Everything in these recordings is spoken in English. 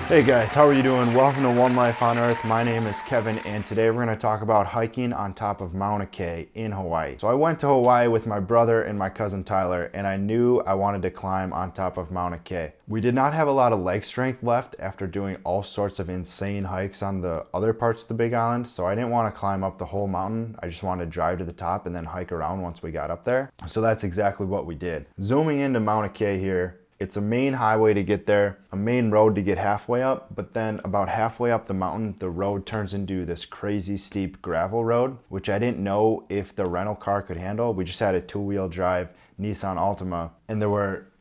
Hey guys, how are you doing? Welcome to One Life on Earth. My name is Kevin and today we're going to talk about hiking on top of Mauna Kea in Hawaii. So I went to Hawaii with my brother and my cousin Tyler and I knew I wanted to climb on top of Mauna Kea. We did not have a lot of leg strength left after doing all sorts of insane hikes on the other parts of the Big Island, so I didn't want to climb up the whole mountain. I just wanted to drive to the top and then hike around once we got up there. So that's exactly what we did. Zooming into Mauna Kea here, it's a main highway to get there, a main road to get halfway up, but then about halfway up the mountain, the road turns into this crazy steep gravel road, which I didn't know if the rental car could handle. We just had a two-wheel drive Nissan Altima, and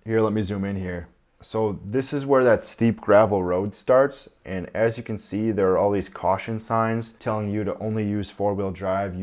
here, let me zoom in here. So this is where that steep gravel road starts, and as you can see, there are all these caution signs telling you to only use four-wheel drive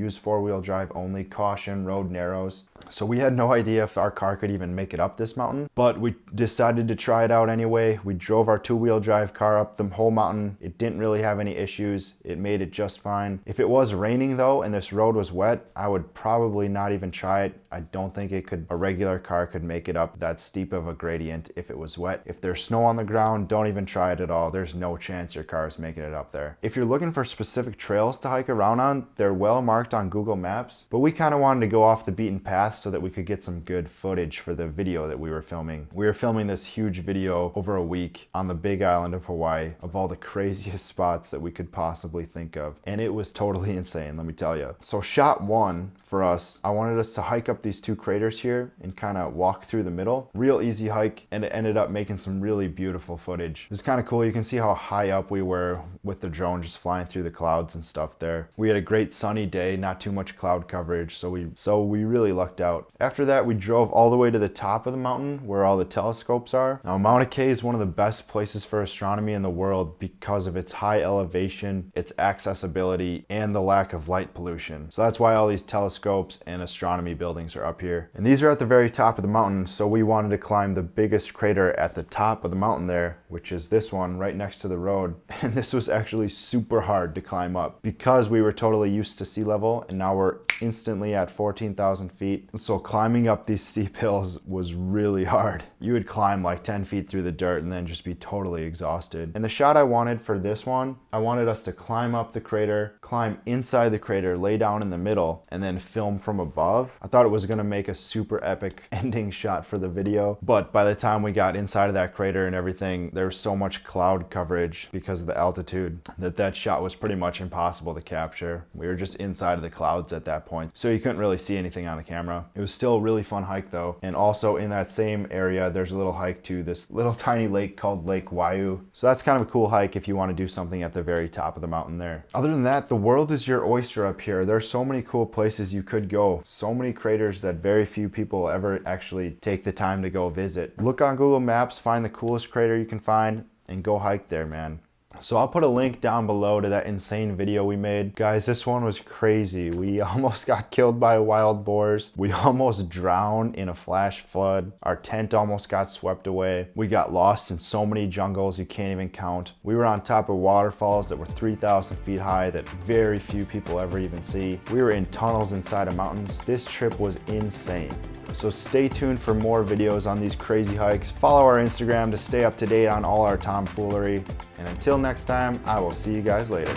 only, caution, road narrows. So we had no idea if our car could even make it up this mountain, but we decided to try it out anyway. We drove our two-wheel drive car up the whole mountain. It didn't really have any issues. It made it just fine. If it was raining though, and this road was wet, I would probably not even try it. I don't think a regular car could make it up that steep of a gradient if it was wet. If there's snow on the ground, don't even try it at all. There's no chance your car is making it up there. If you're looking for specific trails to hike around on, they're well marked on Google Maps, but we kind of wanted to go off the beaten path so that we could get some good footage for the video that we were filming. We were filming this huge video over a week on the Big Island of Hawaii of all the craziest spots that we could possibly think of, and it was totally insane, let me tell you. So shot one for us, I wanted us to hike up these two craters here and kind of walk through the middle. Real easy hike, and it ended up making some really beautiful footage. It was kind of cool. You can see how high up we were with the drone just flying through the clouds and stuff there. We had a great sunny day, not too much cloud coverage, so we really lucked out. After that, we drove all the way to the top of the mountain where all the telescopes are. Now, Mauna Kea is one of the best places for astronomy in the world because of its high elevation, its accessibility, and the lack of light pollution. So that's why all these telescopes and astronomy buildings are up here. And these are at the very top of the mountain, so we wanted to climb the biggest crater at the top of the mountain there, which is this one right next to the road. And this was actually super hard to climb up because we were totally used to sea level, and now we're instantly at 14,000 feet. So climbing up these steep hills was really hard. You would climb like 10 feet through the dirt and then just be totally exhausted. And the shot I wanted for this one, I wanted us to climb up the crater, climb inside the crater, lay down in the middle, and then film from above. I thought it was gonna make a super epic ending shot for the video, but by the time we got inside of that crater and everything, there was so much cloud coverage because of the altitude that shot was pretty much impossible to capture. We were just inside of the clouds at that point, so you couldn't really see anything on the camera. It was still a really fun hike though, and also in that same area there's a little hike to this little tiny lake called Lake Waiu. So that's kind of a cool hike if you want to do something at the very top of the mountain there. Other than that, the world is your oyster up here. There's so many cool places you could go, so many craters that very few people ever actually take the time to go visit. Look on Google Maps, find the coolest crater you can find, and go hike there, man. So I'll put a link down below to that insane video we made. Guys, this one was crazy. We almost got killed by wild boars. We almost drowned in a flash flood. Our tent almost got swept away. We got lost in so many jungles you can't even count. We were on top of waterfalls that were 3,000 feet high that very few people ever even see. We were in tunnels inside of mountains. This trip was insane. So stay tuned for more videos on these crazy hikes. Follow our Instagram to stay up to date on all our tomfoolery. And until next time, I will see you guys later.